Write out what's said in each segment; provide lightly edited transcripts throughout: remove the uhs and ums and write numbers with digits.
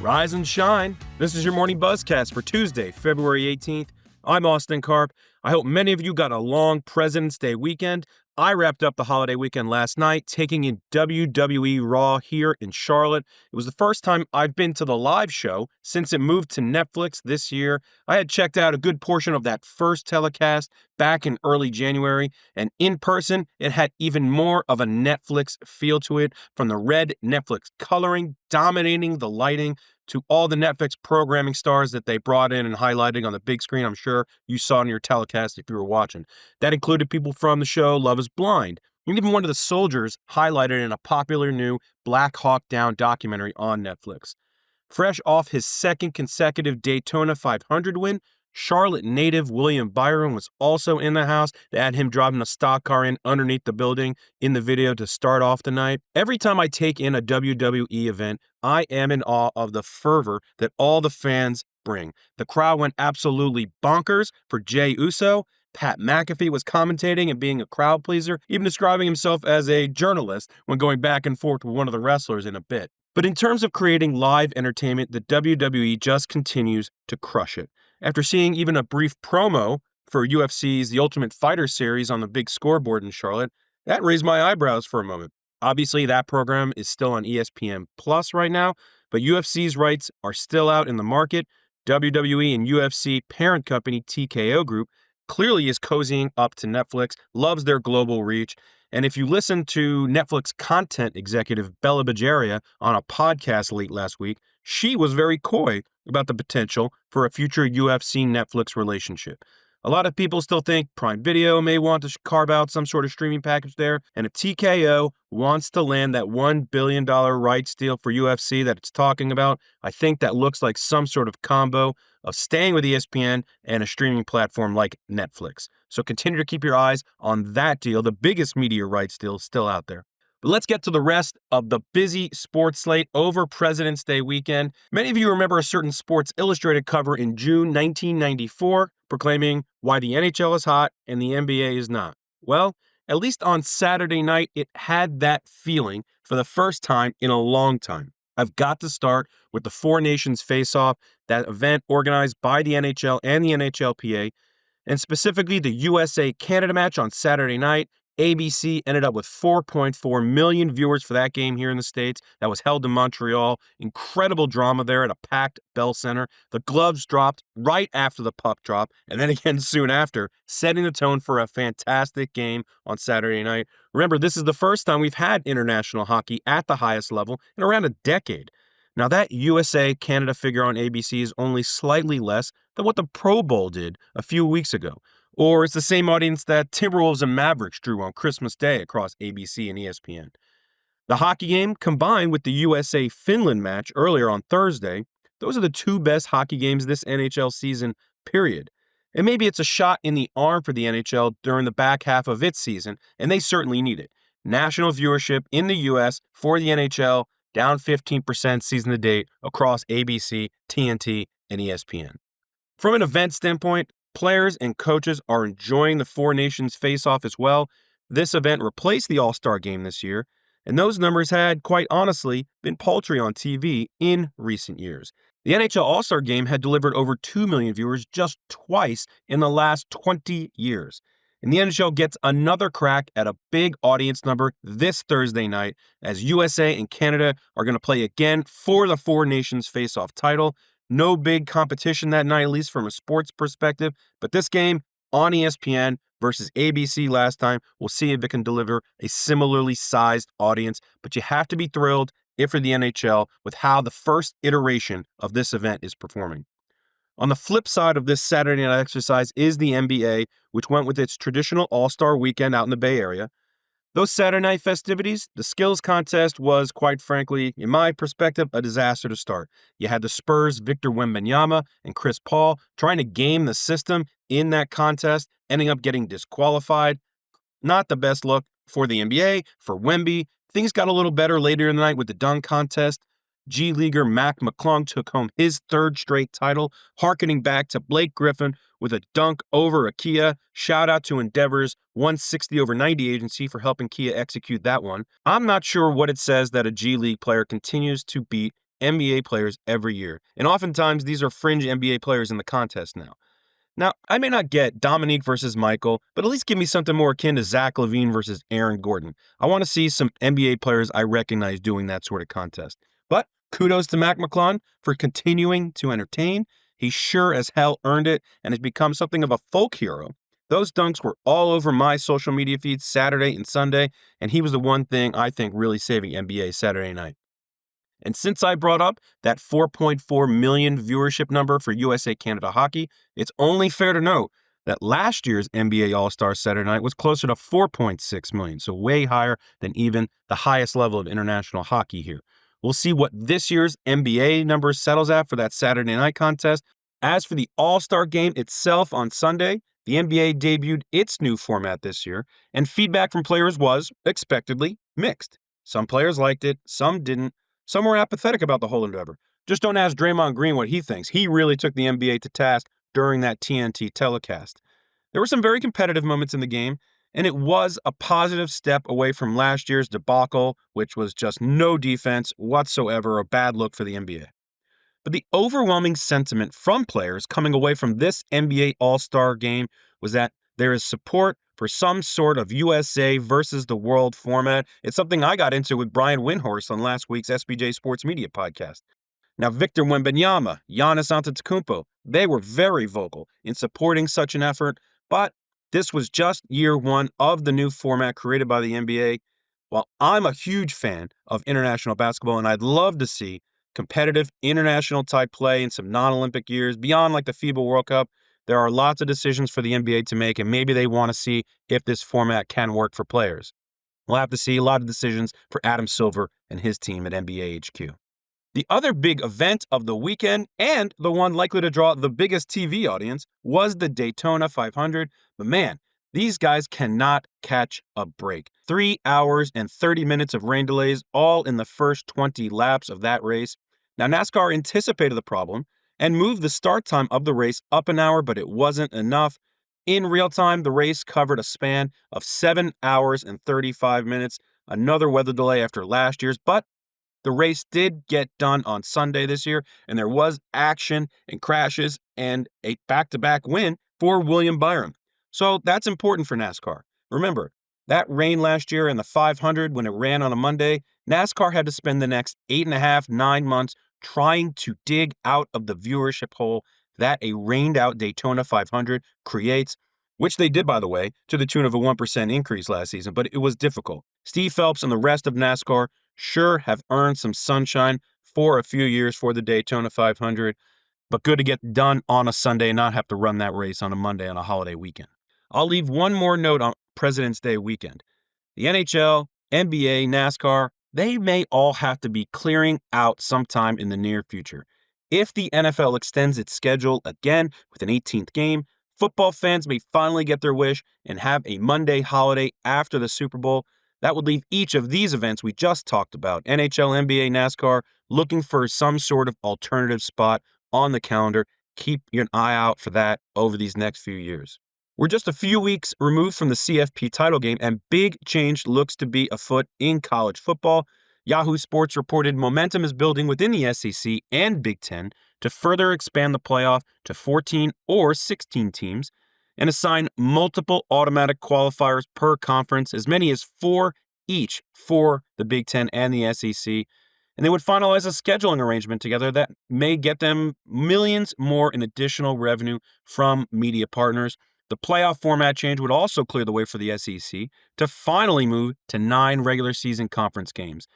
Rise and shine. This is your morning Buzzcast for Tuesday, February 18th. I'm Austin Karp. I hope many of you got a long President's Day weekend. I wrapped up the holiday weekend last night, taking in WWE Raw here in Charlotte. It was the first time I've been to the live show since it moved to Netflix this year. I had checked out a good portion of that first telecast back in early January, and in person, it had even more of a Netflix feel to it, from the red Netflix coloring dominating the lighting to all the Netflix programming stars that they brought in and highlighting on the big screen. I'm sure you saw in your telecast if you were watching. That included people from the show Love is Blind, and even one of the soldiers highlighted in a popular new Black Hawk Down documentary on Netflix. Fresh off his second consecutive Daytona 500 win, Charlotte native William Byron was also in the house. They had him driving a stock car in underneath the building in the video to start off the night. Every time I take in a WWE event, I am in awe of the fervor that all the fans bring. The crowd went absolutely bonkers for Jey Uso. Pat McAfee was commentating and being a crowd pleaser, even describing himself as a journalist when going back and forth with one of the wrestlers in a bit. But in terms of creating live entertainment, the WWE just continues to crush it. After seeing even a brief promo for UFC's The Ultimate Fighter series on the big scoreboard in Charlotte, that raised my eyebrows for a moment. Obviously, that program is still on ESPN Plus right now, but UFC's rights are still out in the market. WWE and UFC parent company TKO Group clearly is cozying up to Netflix, loves their global reach. And if you listen to Netflix content executive Bella Bajaria on a podcast late last week, she was very coy about the potential for a future UFC-Netflix relationship. A lot of people still think Prime Video may want to carve out some sort of streaming package there, and if TKO wants to land that $1 billion rights deal for UFC that it's talking about, I think that looks like some sort of combo of staying with ESPN and a streaming platform like Netflix. So continue to keep your eyes on that deal, the biggest media rights deal still out there. But let's get to the rest of the busy sports slate over President's Day weekend. Many of you remember a certain Sports Illustrated cover in June 1994 proclaiming why the NHL is hot and the NBA is not. Well, at least on Saturday night, it had that feeling for the first time in a long time. I've got to start with the Four Nations Face-Off, that event organized by the NHL and the NHLPA, and specifically the USA-Canada match on Saturday night. ABC ended up with 4.4 million viewers for that game here in the States. That was held in Montreal. Incredible drama there at a packed Bell Center. The gloves dropped right after the puck drop, and then again soon after, setting the tone for a fantastic game on Saturday night. Remember, this is the first time we've had international hockey at the highest level in around a decade. Now, that USA-Canada figure on ABC is only slightly less than what the Pro Bowl did a few weeks ago. Or it's the same audience that Timberwolves and Mavericks drew on Christmas Day across ABC and ESPN. The hockey game, combined with the USA-Finland match earlier on Thursday, those are the two best hockey games this NHL season, period. And maybe it's a shot in the arm for the NHL during the back half of its season, and they certainly need it. National viewership in the U.S. for the NHL down 15% season to date across ABC, TNT, and ESPN. From an event standpoint, players and coaches are enjoying the Four Nations Face-Off as well. This event replaced the All-Star Game this year, and those numbers had, quite honestly, been paltry on TV in recent years. The NHL All-Star Game had delivered over 2 million viewers just twice in the last 20 years. And the NHL gets another crack at a big audience number this Thursday night as USA and Canada are going to play again for the Four Nations Face-Off title. No big competition that night, at least from a sports perspective, but this game on ESPN versus ABC last time, we'll see if it can deliver a similarly sized audience, but you have to be thrilled if you're the NHL with how the first iteration of this event is performing. On the flip side of this Saturday night exercise is the NBA, which went with its traditional All-Star weekend out in the Bay Area. Those Saturday night festivities, the skills contest was, quite frankly, in my perspective, a disaster to start. You had the Spurs' Victor Wembanyama and Chris Paul trying to game the system in that contest, ending up getting disqualified. Not the best look for the NBA, for Wemby. Things got a little better later in the night with the dunk contest. G Leaguer Mac McClung took home his third straight title, hearkening back to Blake Griffin with a dunk over a Kia. Shout out to Endeavor's 160/90 agency for helping Kia execute that one. I'm not sure what it says that a G League player continues to beat NBA players every year, and oftentimes these are fringe NBA players in the contest now. Now, I may not get Dominique versus Michael, but at least give me something more akin to Zach LaVine versus Aaron Gordon. I want to see some NBA players I recognize doing that sort of contest. But kudos to Mac McClung for continuing to entertain. He sure as hell earned it and has become something of a folk hero. Those dunks were all over my social media feeds Saturday and Sunday, and he was the one thing I think really saving NBA Saturday night. And since I brought up that 4.4 million viewership number for USA Canada hockey, it's only fair to note that last year's NBA All-Star Saturday night was closer to 4.6 million, so way higher than even the highest level of international hockey here. We'll see what this year's NBA number settles at for that Saturday night contest. As for the All-Star game itself on Sunday, the NBA debuted its new format this year, and feedback from players was, expectedly, mixed. Some players liked it, some didn't. Some were apathetic about the whole endeavor. Just don't ask Draymond Green what he thinks. He really took the NBA to task during that TNT telecast. There were some very competitive moments in the game, and it was a positive step away from last year's debacle, which was just no defense whatsoever, a bad look for the NBA. But the overwhelming sentiment from players coming away from this NBA All-Star game was that there is support for some sort of USA versus the world format. It's something I got into with Brian Windhorst on last week's SBJ Sports Media podcast. Now, Victor Wembanyama, Giannis Antetokounmpo, they were very vocal in supporting such an effort, but this was just year one of the new format created by the NBA. While I'm a huge fan of international basketball and I'd love to see competitive international type play in some non-Olympic years beyond like the FIBA World Cup, there are lots of decisions for the NBA to make, and maybe they want to see if this format can work for players. We'll have to see a lot of decisions for Adam Silver and his team at NBA HQ. The other big event of the weekend, and the one likely to draw the biggest TV audience, was the Daytona 500. But man, these guys cannot catch a break. 3 hours and 30 minutes of rain delays, all in the first 20 laps of that race. Now, NASCAR anticipated the problem and moved the start time of the race up an hour, but it wasn't enough. In real time, the race covered a span of 7 hours and 35 minutes, another weather delay after last year's, but the race did get done on Sunday this year, and there was action and crashes and a back-to-back win for William Byron. So that's important for NASCAR. Remember, that rain last year in the 500 when it ran on a Monday, NASCAR had to spend the next 8.5, 9 months trying to dig out of the viewership hole that a rained-out Daytona 500 creates, which they did, by the way, to the tune of a 1% increase last season, but it was difficult. Steve Phelps and the rest of NASCAR sure have earned some sunshine for a few years for the Daytona 500, but good to get done on a Sunday and not have to run that race on a Monday on a holiday weekend. I'll leave one more note on President's Day weekend. The NHL, NBA, NASCAR, they may all have to be clearing out sometime in the near future. If the NFL extends its schedule again with an 18th game, football fans may finally get their wish and have a Monday holiday after the Super Bowl. That would leave each of these events we just talked about, NHL, NBA, NASCAR, looking for some sort of alternative spot on the calendar. Keep an eye out for that over these next few years. We're just a few weeks removed from the CFP title game, and big change looks to be afoot in college football. Yahoo Sports reported momentum is building within the SEC and Big Ten to further expand the playoff to 14 or 16 teams and assign multiple automatic qualifiers per conference, as many as 4 each for the Big Ten and the SEC. And they would finalize a scheduling arrangement together that may get them millions more in additional revenue from media partners. The playoff format change would also clear the way for the SEC to finally move to 9 regular season conference games.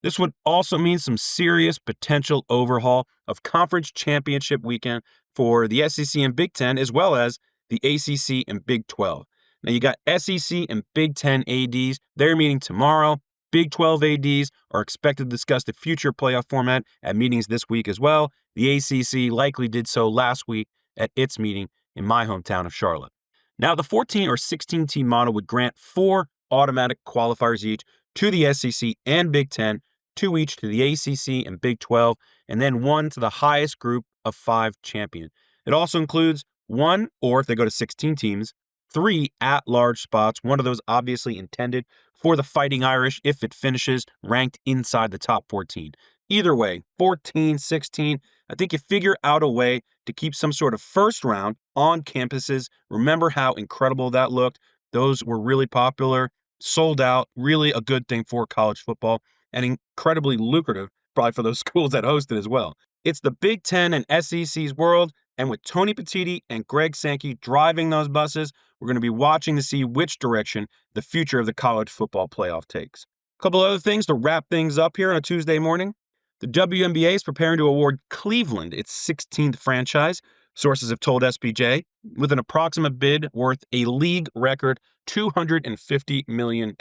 This would also mean some serious potential overhaul of conference championship weekend for the SEC and Big Ten, as well as the ACC and Big 12. Now you got SEC and Big 10 ADs. They're meeting tomorrow. Big 12 ADs are expected to discuss the future playoff format at meetings this week as well. The ACC likely did so last week at its meeting in my hometown of Charlotte. Now, the 14 or 16 team model would grant 4 automatic qualifiers each to the SEC and Big 10, 2 each to the ACC and Big 12, and then 1 to the highest group of 5 champion. It also includes 1, or if they go to 16 teams, 3 at-large spots, one of those obviously intended for the Fighting Irish if it finishes ranked inside the top 14. Either way, 14, 16, I think you figure out a way to keep some sort of first round on campuses. Remember how incredible that looked? Those were really popular, sold out, really a good thing for college football, and incredibly lucrative, probably for those schools that hosted as well. It's the Big Ten and SEC's world, and with Tony Petitti and Greg Sankey driving those buses, we're going to be watching to see which direction the future of the college football playoff takes. A couple other things to wrap things up here on a Tuesday morning. The WNBA is preparing to award Cleveland its 16th franchise, sources have told SBJ, with an approximate bid worth a league record $250 million.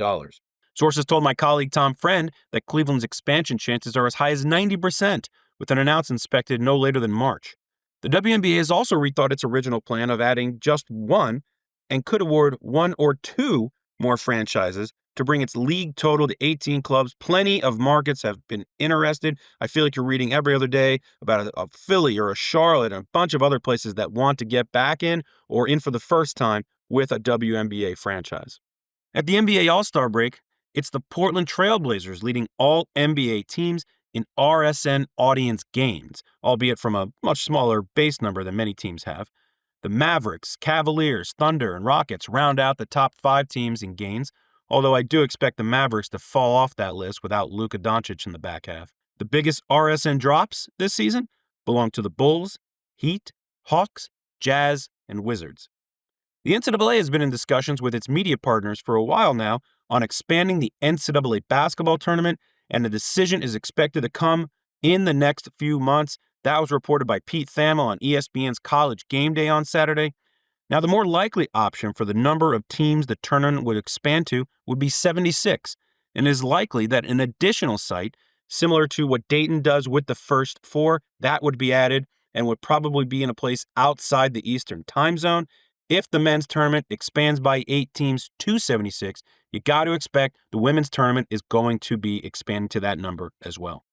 Sources told my colleague Tom Friend that Cleveland's expansion chances are as high as 90%, with an announcement expected no later than March. The WNBA has also rethought its original plan of adding just one and could award one or two more franchises to bring its league total to 18 clubs. Plenty of markets have been interested. I feel like you're reading every other day about a Philly or a Charlotte and a bunch of other places that want to get back in or in for the first time with a WNBA franchise. At the NBA All-Star break, it's the Portland Trail Blazers leading all NBA teams in RSN audience gains, albeit from a much smaller base number than many teams have. The Mavericks, Cavaliers, Thunder, and Rockets round out the top 5 teams in gains, although I do expect the Mavericks to fall off that list without Luka Doncic in the back half. The biggest RSN drops this season belong to the Bulls, Heat, Hawks, Jazz, and Wizards. The NCAA has been in discussions with its media partners for a while now on expanding the NCAA basketball tournament, and the decision is expected to come in the next few months. That was reported by Pete Thamel on ESPN's College Game Day on Saturday. Now, the more likely option for the number of teams the tournament would expand to would be 76, and it is likely that an additional site, similar to what Dayton does with the first 4, that would be added and would probably be in a place outside the Eastern time zone. If the men's tournament expands by 8 teams to 76, you got to expect the women's tournament is going to be expanding to that number as well.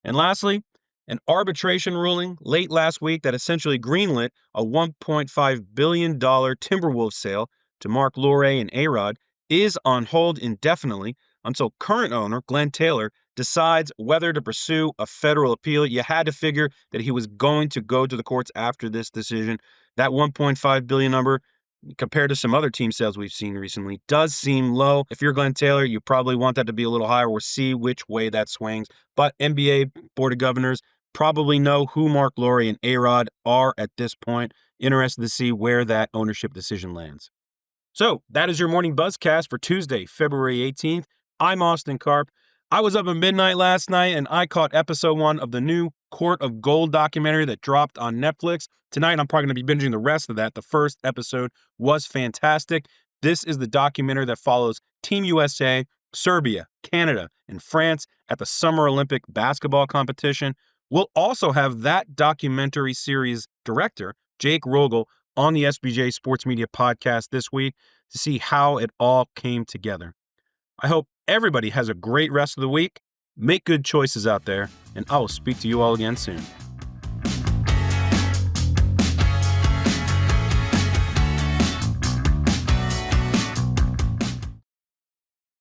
And lastly, an arbitration ruling late last week that essentially greenlit a $1.5 billion Timberwolves sale to Mark Lure and A-Rod is on hold indefinitely until current owner Glenn Taylor decides whether to pursue a federal appeal. You had to figure that he was going to go to the courts after this decision. That $1.5 billion number, compared to some other team sales we've seen recently, does seem low. If you're Glenn Taylor, you probably want that to be a little higher. We'll see which way that swings. But NBA Board of Governors probably know who Mark Lure and A-Rod are at this point. Interested to see where that ownership decision lands. So that is your morning Buzzcast for Tuesday, February 18th. I'm Austin Karp. I was up at midnight last night and I caught episode 1 of the new Court of Gold documentary that dropped on Netflix. Tonight, I'm probably going to be binging the rest of that. The first episode was fantastic. This is the documentary that follows Team USA, Serbia, Canada, and France at the Summer Olympic basketball competition. We'll also have that documentary series director, Jake Rogel, on the SBJ Sports Media podcast this week to see how it all came together. I hope everybody has a great rest of the week. Make good choices out there, and I will speak to you all again soon.